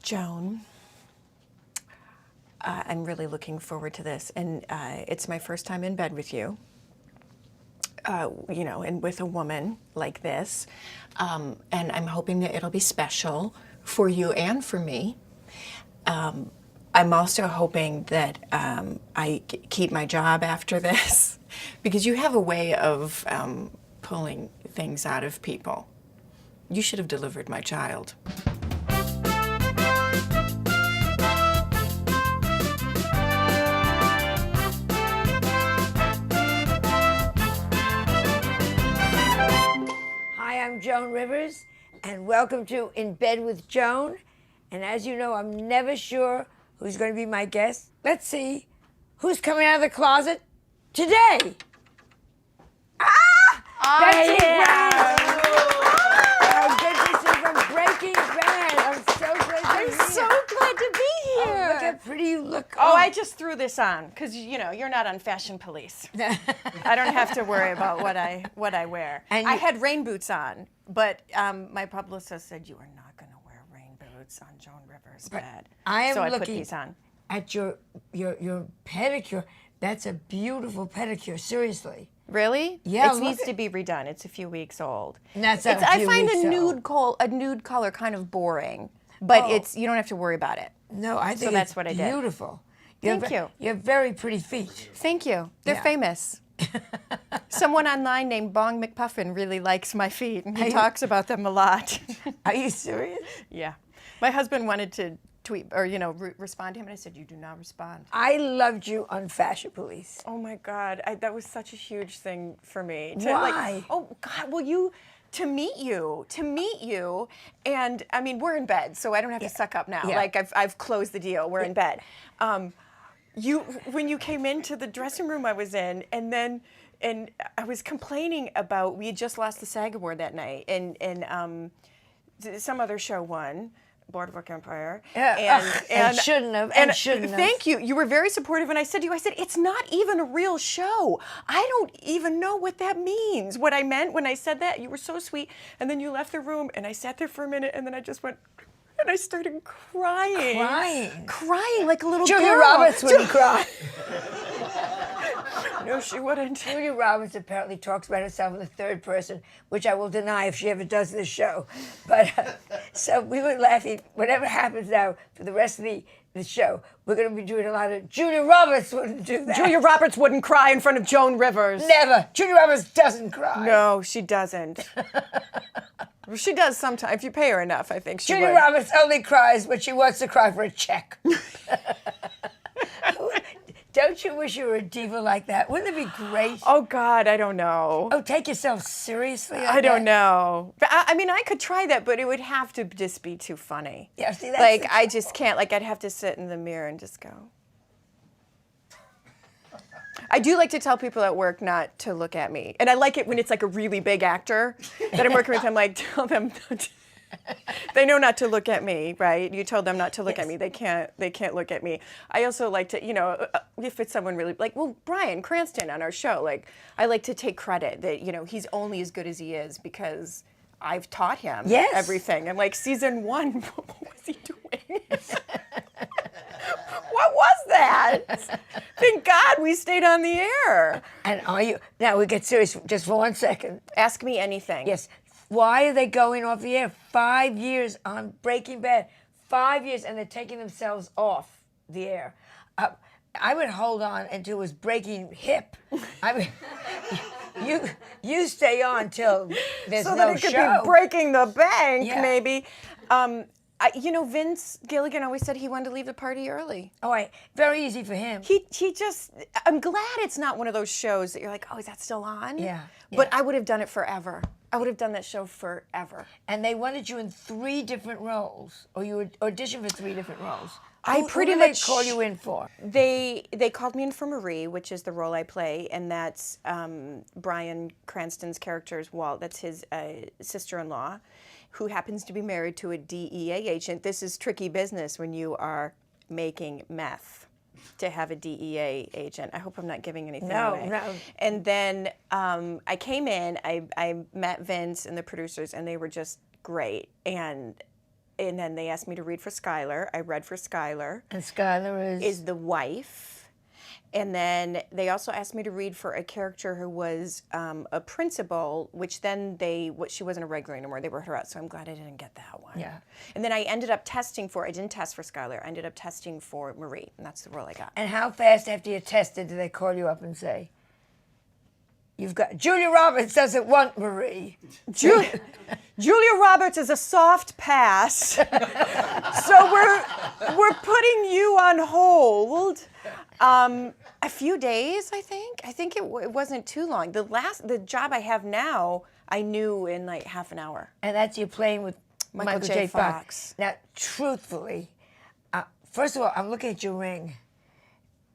Joan, I'm really looking forward to this, and it's my first time in bed with you. And with a woman like this, and I'm hoping that it'll be special for you and for me. I'm also hoping that I keep my job after this, because you have a way of pulling things out of people. You should have delivered my child. Hi, I'm Joan Rivers, and welcome to In Bed with Joan. And as you know, I'm never sure who's going to be my guest. Let's see who's coming out of the closet today. Betsy, Brandt. Good to see you from Breaking Bad. I'm so glad to be here. I'm so glad to be here. Oh, look how pretty you look. Oh, I just threw this on because you're not on Fashion Police. I don't have to worry about what I wear. And I had rain boots on, but my publicist said you are not going to wear rain boots on Joan Rivers' bed. So I put these on. At your pedicure. That's a beautiful pedicure. Seriously. Really? Yeah. It needs to be redone. It's a few weeks old. And that's I find a nude color kind of boring, but you don't have to worry about it. No, I think that's what I did. Beautiful. Thank you. You have very pretty feet. Thank you. They're famous. Someone online named Bong McPuffin really likes my feet, and he talks about them a lot. Are you serious? Yeah. My husband wanted to tweet or respond to him, and I said, "You do not respond." I loved you on Fashion Police. Oh my God, that was such a huge thing for me. Why? Oh God, well to meet you, and I mean we're in bed, so I don't have to suck up now. Yeah. Like I've closed the deal. We're in bed. When you came into the dressing room I was in, and I was complaining about we had just lost the SAG award that night, and some other show won. Boardwalk Empire. And shouldn't have. Thank you. You were very supportive, and I said to you, it's not even a real show. I don't even know what that means. What I meant when I said that, you were so sweet, and then you left the room, and I sat there for a minute, and then I just went, and I started crying. Crying like a little girl. Julia Roberts wouldn't cry. No, she wouldn't. Julia Roberts apparently talks about herself in the third person, which I will deny if she ever does this show. But so we were laughing. Whatever happens now for the rest of the show, we're going to be doing a lot of Julia Roberts wouldn't do that. Julia Roberts wouldn't cry in front of Joan Rivers. Never. Julia Roberts doesn't cry. No, she doesn't. Well, she does sometimes. If you pay her enough, I think she would. Julia Roberts only cries when she wants to cry for a check. Don't you wish you were a diva like that? Wouldn't it be great? Oh, God, I don't know. Oh, take yourself seriously? I don't know. But I mean, I could try that, but it would have to just be too funny. Yeah, see, that's like, I just can't. Like, I'd have to sit in the mirror and just go. I do like to tell people at work not to look at me. And I like it when it's like a really big actor that I'm working with. I'm like, tell them not to. They know not to look at me, right? You told them not to look at me. They can't look at me. I also like to, if it's someone really, like, well, Bryan Cranston on our show, like, I like to take credit that, he's only as good as he is because I've taught him everything. And like season 1, what was he doing? What was that? Thank God we stayed on the air. And now we get serious just for 1 second. Ask me anything. Yes. Why are they going off the air? 5 years on Breaking Bad. 5 years, and they're taking themselves off the air. I would hold on until it was breaking hip. I mean, you stay on till there's no show. So that it could be breaking the bank, maybe. Vince Gilligan always said he wanted to leave the party early. Oh, very easy for him. He just, I'm glad it's not one of those shows that you're like, oh, is that still on? Yeah. But I would have done it forever. I would have done that show forever. And they wanted you in 3 different roles, or you would audition for 3 different roles. Who did they call you in for? They called me in for Marie, which is the role I play, and that's Bryan Cranston's character's Walt. That's his sister-in-law, who happens to be married to a DEA agent. This is tricky business when you are making meth, to have a DEA agent. I hope I'm not giving anything away. No. And then I came in, I met Vince and the producers, and they were just great. And and then they asked me to read for Skylar. I read for Skylar. And Skylar Is the wife. And then they also asked me to read for a character who was a principal, which then she wasn't a regular anymore. They wrote her out, so I'm glad I didn't get that one. Yeah. And then I ended up I didn't test for Skylar. I ended up testing for Marie, and that's the role I got. And how fast after you tested do they call you up and say, you've got, Julia Roberts doesn't want Marie. Julia Roberts is a soft pass, so we're putting you on hold. A few days, I think. I think it wasn't too long. The job I have now, I knew in like half an hour. And that's you playing with Michael J. Fox. Now, truthfully, first of all, I'm looking at your ring.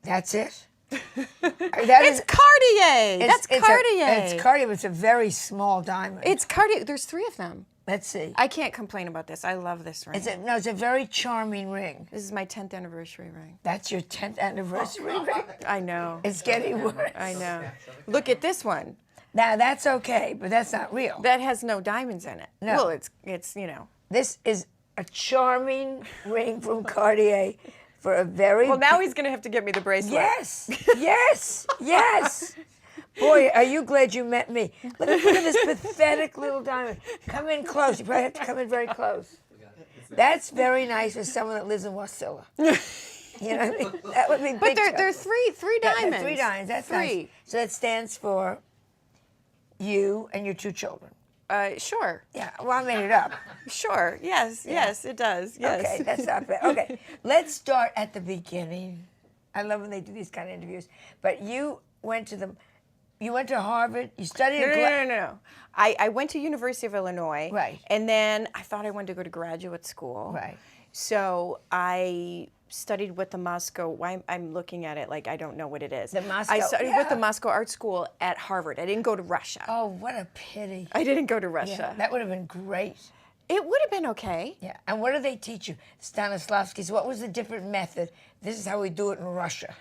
That's it? It's Cartier. That's Cartier. It's Cartier, but it's a very small diamond. It's Cartier. There's 3 of them. Let's see. I can't complain about this. I love this ring. It's a very charming ring. This is my 10th anniversary ring. That's your 10th anniversary ring? I know. It's getting worse. I know. Look at this one. Now, that's okay, but that's not real. That has no diamonds in it. No. Well, it's This is a charming ring from Cartier for a very... Well, now he's going to have to get me the bracelet. Yes, yes, yes. Boy, are you glad you met me. Look at this pathetic little diamond. Come in close. You probably have to come in very close. That's very nice for someone that lives in Wasilla. You know what I mean? That would be big. But there are three diamonds. Yeah, 3 diamonds. That's 3. nice. So that stands for you and your 2 children. Sure. Yeah, well, I made it up. Sure. Yes. Yeah. Yes, it does. Yes. Okay, that's not bad. Okay, let's start at the beginning. I love when they do these kind of interviews. But you went to Harvard. You studied. No. I went to University of Illinois. Right. And then I thought I wanted to go to graduate school. Right. So I studied with the Moscow. I'm looking at it like I don't know what it is. The Moscow. I studied with the Moscow Art School at Harvard. I didn't go to Russia. Oh, what a pity. I didn't go to Russia. Yeah, that would have been great. It would have been okay. Yeah. And what do they teach you? Stanislavski's. What was the different method? This is how we do it in Russia.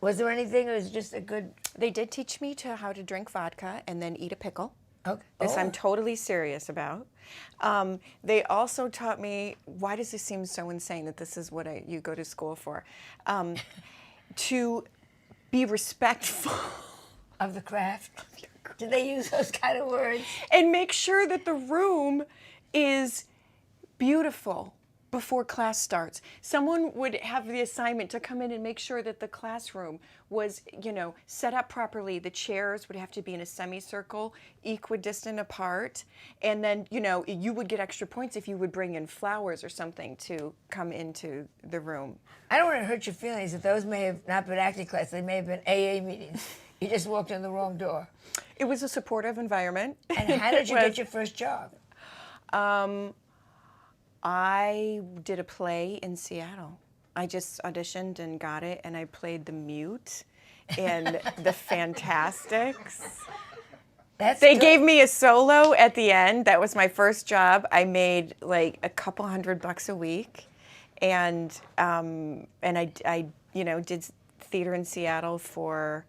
Was there anything, or was it just a good... They did teach me how to drink vodka and then eat a pickle. Okay. This I'm totally serious about. They also taught me, why does this seem so insane that this is what you go to school for? To be respectful. Of the craft? Did they use those kind of words? And make sure that the room is beautiful before class starts. Someone would have the assignment to come in and make sure that the classroom was, set up properly. The chairs would have to be in a semicircle, equidistant apart. And then, you would get extra points if you would bring in flowers or something to come into the room. I don't want to hurt your feelings that those may have not been acting classes. They may have been AA meetings. You just walked in the wrong door. It was a supportive environment. And how did you get your first job? I did a play in Seattle. I just auditioned and got it, and I played the mute in The Fantastics. They gave me a solo at the end. That was my first job. I made like a couple $100 a week, and I did theater in Seattle for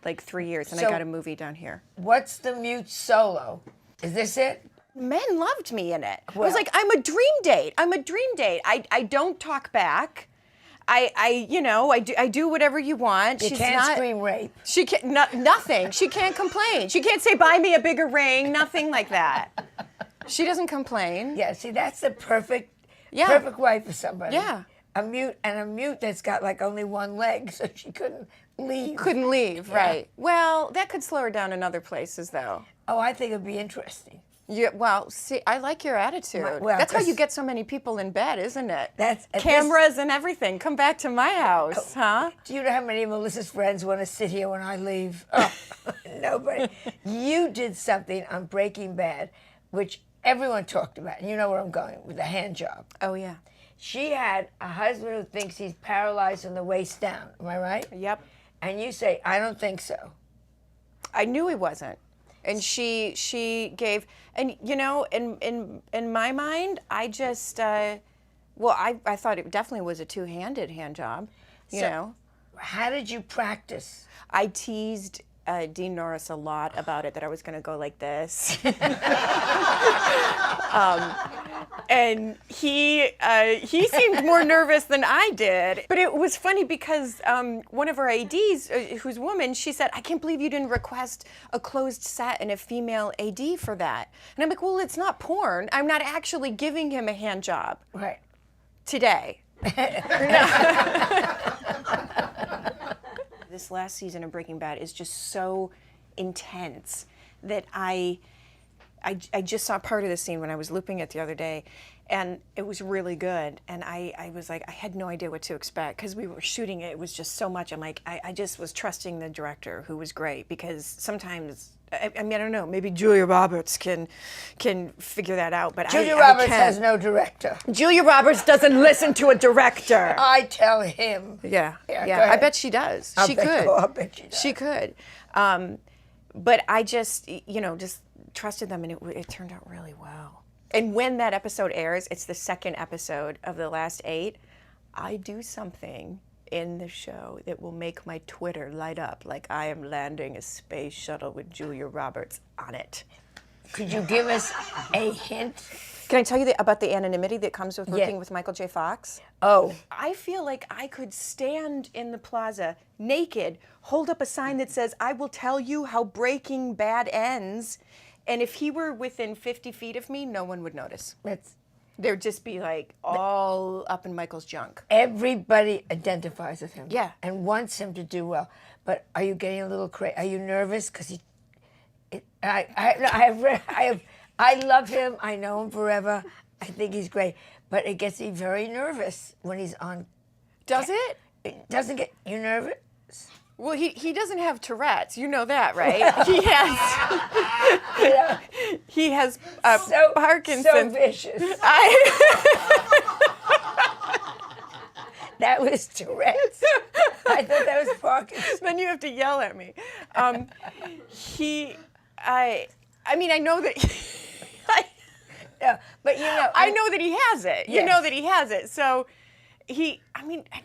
like 3 years, and I got a movie down here. What's the mute solo? Is this it? Men loved me in it. Well, I was like, I'm a dream date. I don't talk back. I do whatever you want. You can't scream rape. She can't, nothing. She can't complain. She can't say, buy me a bigger ring, nothing like that. She doesn't complain. Yeah, see, that's the perfect wife for somebody. Yeah. A mute that's got like only one leg, so she couldn't leave. Right. Well, that could slow her down in other places, though. Oh, I think it'd be interesting. Yeah, well, see, I like your attitude. That's how you get so many people in bed, isn't it? That's cameras and everything. Come back to my house, huh? Do you know how many of Melissa's friends want to sit here when I leave? Oh, nobody. You did something on Breaking Bad, which everyone talked about. And you know where I'm going with the hand job. Oh, yeah. She had a husband who thinks he's paralyzed from the waist down. Am I right? Yep. And you say, I don't think so. I knew he wasn't. And she gave, and in my mind, I just, I thought it definitely was a two-handed hand job, you know. How did you practice? I teased Dean Norris a lot about it, that I was going to go like this. And he seemed more nervous than I did. But it was funny because one of our ADs, who's a woman, she said, "I can't believe you didn't request a closed set and a female AD for that." And I'm like, well, it's not porn. I'm not actually giving him a hand job. Right. Today. This last season of Breaking Bad is just so intense that I just saw part of the scene when I was looping it the other day, and it was really good. And I was like, I had no idea what to expect because we were shooting it. It was just so much. I'm like, I just was trusting the director, who was great, because sometimes, I mean, I don't know, maybe Julia Roberts can figure that out, but Julia I Roberts can't. has no director. Julia Roberts doesn't listen to a director. I tell him. Yeah. go I ahead. bet she does. I'll She bet- could. oh, I'll bet she does. She could. But I just, just trusted them, and it turned out really well. And when that episode airs, it's the second episode of the last 8, I do something in the show that will make my Twitter light up like I am landing a space shuttle with Julia Roberts on it. Could you give us a hint? Can I tell you about the anonymity that comes with working Yeah. with Michael J. Fox? Oh. I feel like I could stand in the plaza naked, hold up a sign that says, "I will tell you how Breaking Bad ends," and if he were within 50 feet of me, no one would notice. There'd just be like all up in Michael's junk. Everybody identifies with him. Yeah. And wants him to do well. But are you getting a little crazy? Are you nervous? Because I love him. I know him forever. I think he's great. But it gets me very nervous when he's on. Does it? It doesn't get you nervous? Well, he doesn't have Tourette's. You know that, right? He has. Yeah. He has So Parkinson's. vicious. That was Tourette's. I thought that was Parkinson's. Then you have to yell at me. I mean, I know that. Yeah, but I know that he has it. You Yes. know that he has it. So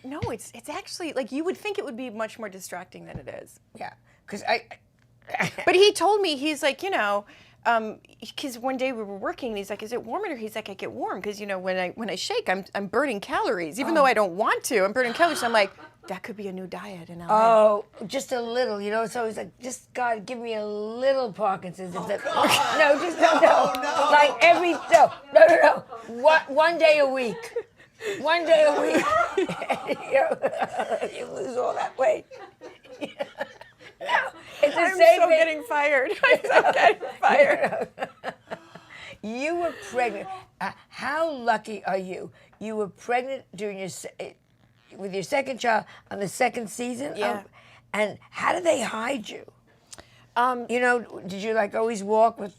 no, it's actually, like, you would think it would be much more distracting than it is. Yeah, because But he told me, he's like, because one day we were working, and he's like, "Is it warm in here?" He's like, "I get warm because when I shake, I'm burning calories, even though I don't want to. I'm burning calories." So I'm like, that could be a new diet in LA. Oh, just a little, So he's like, just God, give me a little Parkinson's. No, like no. One day a week. One day a week. You lose all that weight. No, it's the I'm same so thing. getting fired. I'm so getting fired. You were pregnant. How lucky are you? You were pregnant with your second child on the second season. Yeah. And how did they hide you? Did you always walk with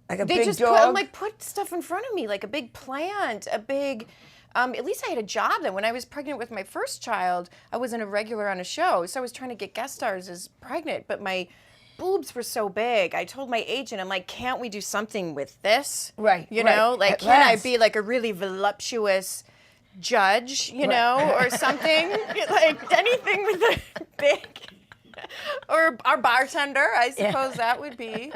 a They big just dog? put stuff in front of me, like a big plant, a big. At least I had a job then. When I was pregnant with my first child, I wasn't a regular on a show, so I was trying to get guest stars as pregnant, but my boobs were so big. I told my agent, I'm like, can't we do something with this? Right, You right. know, like, At can I last. be like a really voluptuous judge, or something? Like anything with a big. Or our bartender, I suppose that would be.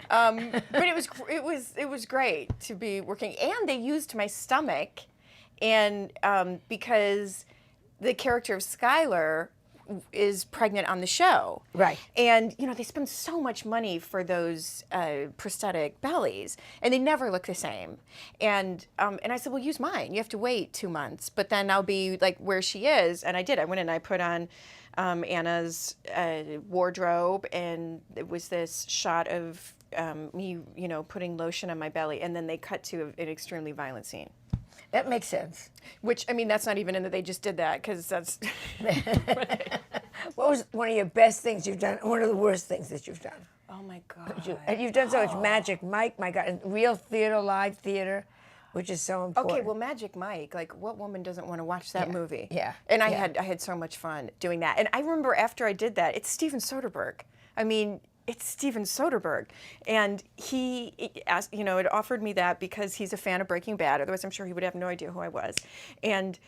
But it was great to be working, and they used my stomach. And because the character of Skylar is pregnant on the show. Right. And, they spend so much money for those prosthetic bellies, and they never look the same. And I said, well, use mine. You have to wait 2 months, but then I'll be like where she is. And I did. I went and I put on Anna's wardrobe, and it was this shot of me, putting lotion on my belly, and then they cut to an extremely violent scene. That makes sense. Which, that's not even in that they just did that, because that's... What was one of your best things you've done? One of the worst things that you've done? Oh, my God. And you've done so much Magic Mike, my God, and real theater, live theater, which is so important. Okay, well, Magic Mike, like, what woman doesn't want to watch that movie? Yeah. And I had so much fun doing that. And I remember after I did that, it's Steven Soderbergh. It's Steven Soderbergh, and he asked, it offered me that because he's a fan of Breaking Bad. Otherwise, I'm sure he would have no idea who I was. And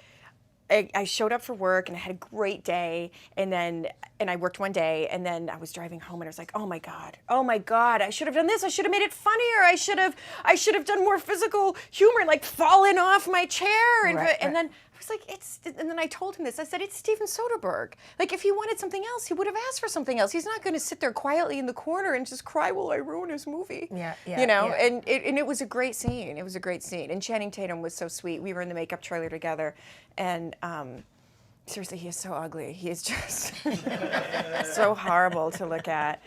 I showed up for work and I had a great day, and I worked one day, and then I was driving home and I was like, oh my God, I should have done this. I should have made it funnier. I should have done more physical humor, like fallen off my chair, and then I was like, and then I told him this. I said, it's Steven Soderbergh. Like, if he wanted something else, he would have asked for something else. He's not going to sit there quietly in the corner and just cry while I ruin his movie. Yeah. And it was a great scene. It was a great scene. And Channing Tatum was so sweet. We were in the makeup trailer together, and seriously, he is so ugly. He is just so horrible to look at.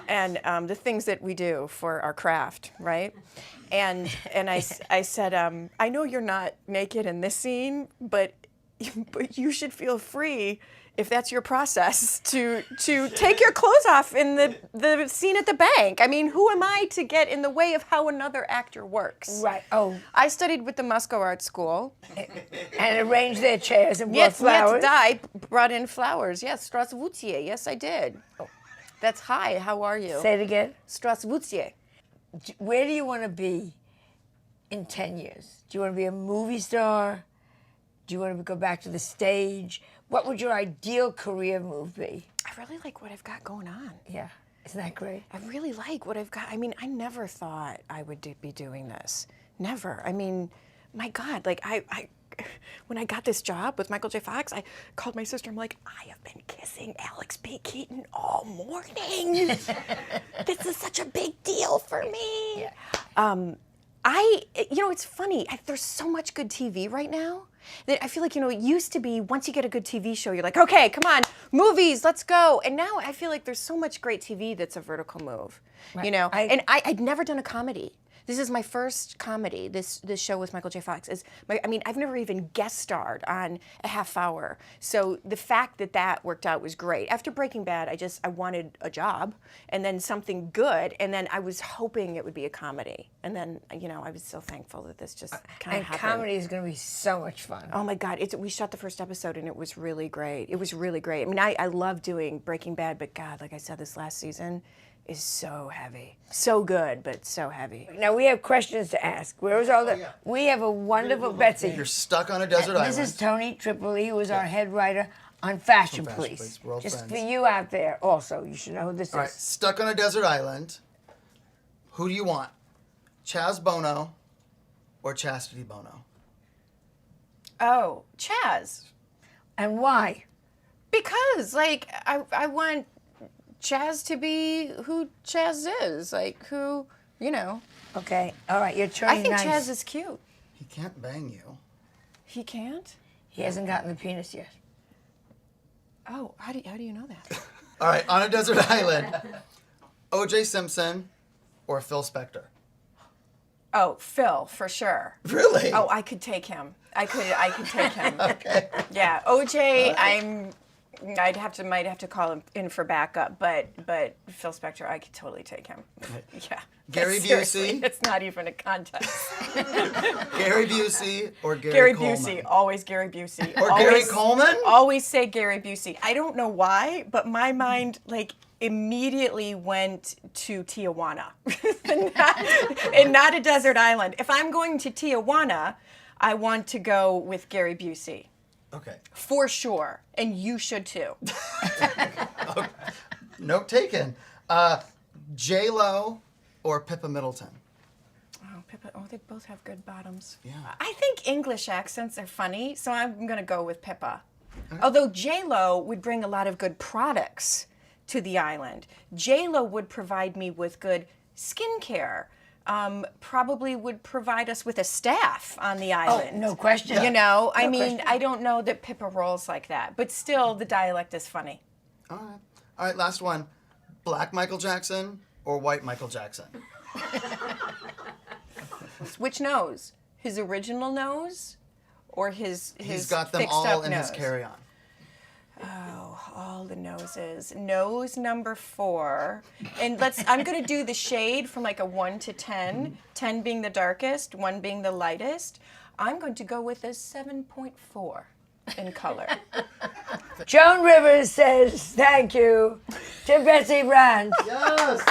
And the things that we do for our craft, right? And I said, I know you're not naked in this scene, but you should feel free, if that's your process, to take your clothes off in the scene at the bank. I mean, who am I to get in the way of how another actor works? Right. Oh. I studied with the Moscow Art School. And arranged their chairs and brought flowers. Yes, I brought in flowers. Yes, Strasbourgier. Yes, I did. Oh. That's hi. How are you? Say it again. Strasbourgier. Where do you want to be in 10 years? Do you want to be a movie star? Do you want to go back to the stage? What would your ideal career move be? I really like what I've got going on. Yeah. Isn't that great? I really like what I've got. I mean, I never thought I would be doing this. Never. I mean, my God, like when I got this job with Michael J. Fox, I called my sister. I'm like, I have been kissing Alex P. Keaton all morning. This is such a big deal for me. Yeah. It's funny. There's so much good TV right now that I feel like, it used to be once you get a good TV show, you're like, okay, come on, movies, let's go. And now I feel like there's so much great TV that's a vertical move, Right. And I'd never done a comedy. This is my first comedy. This show with Michael J. Fox I've never even guest starred on a half hour. So the fact that worked out was great. After Breaking Bad, I wanted a job and then something good, and then I was hoping it would be a comedy. And then, I was so thankful that this just kind of happened. And comedy is going to be so much fun. Oh my God, we shot the first episode and it was really great. It was really great. I mean, I love doing Breaking Bad, but God, like I said, this last season is so heavy. So good, but so heavy. Now we have questions to ask. Where's all the? We have a wonderful Betsy. You're stuck on a desert island. This is Tony Tripoli, who is our head writer on Fashion Police. We're all Just friends. for you out there, also, you should know who this All right, is. stuck on a desert island. Who do you want? Chaz Bono or Chastity Bono? Oh, Chaz. And why? Because, I want Chaz to be who Chaz is. Okay, all right, you're turning I think nice. Chaz is cute. He can't bang you. He can't? He hasn't gotten the penis yet. Oh, how do you know that? All right, on a desert island. O.J. Simpson or Phil Spector? Oh, Phil, for sure. Really? Oh, I could take him. I could take him. Okay. Yeah, OJ, might have to call him in for backup, but Phil Spector, I could totally take him. Yeah. Gary Seriously, Busey? it's not even a contest. Gary Busey or Gary Coleman? Busey, always Gary Busey. Or always, Gary Coleman? Always say Gary Busey. I don't know why, but my mind immediately went to Tijuana, and not a desert island. If I'm going to Tijuana, I want to go with Gary Busey. Okay. For sure, and you should too. Note taken. J-Lo or Pippa Middleton? Oh, Pippa. Oh, they both have good bottoms. Yeah. I think English accents are funny, so I'm going to go with Pippa. Okay. Although J-Lo would bring a lot of good products to the island. J-Lo would provide me with good skincare. Probably would provide us with a staff on the island. Oh, no question. Yeah. I mean, question. I don't know that Pippa rolls like that, but still the dialect is funny. All right, last one. Black Michael Jackson or white Michael Jackson? Which nose? His original nose or his He's got them fixed all up in nose? his carry-on. Oh, all the noses. Nose number 4. And I'm going to do the shade from a 1 to 10, 10 being the darkest, 1 being the lightest. I'm going to go with a 7.4 in color. Joan Rivers says thank you to Betsy Brandt. Yes!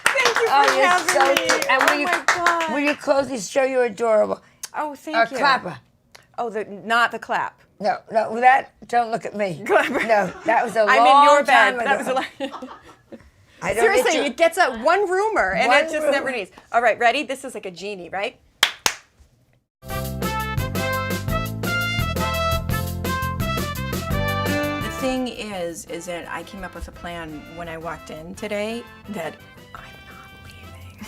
Thank you for You're having so me. cute. And Oh my God. will you close this show? You're adorable. Oh, thank you. Clapper. Oh, not the clap. No, don't look at me. No, that was a long I'm in your time bed. ago. That was a lot. I don't Seriously, need to- it gets a one roomer, and One it just roomer. never needs. All right, ready? This is like a genie, right? The thing is that I came up with a plan when I walked in today that I'm not leaving.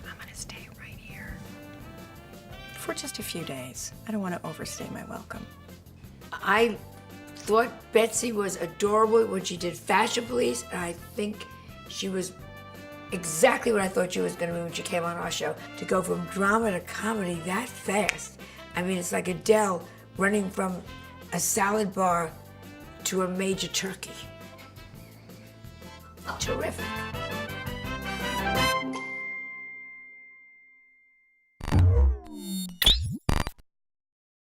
I'm gonna stay right here for just a few days. I don't want to overstay my welcome. I thought Betsy was adorable when she did Fashion Police, and I think she was exactly what I thought she was going to be when she came on our show. To go from drama to comedy that fast. I mean, it's like Adele running from a salad bar to a major turkey. Terrific.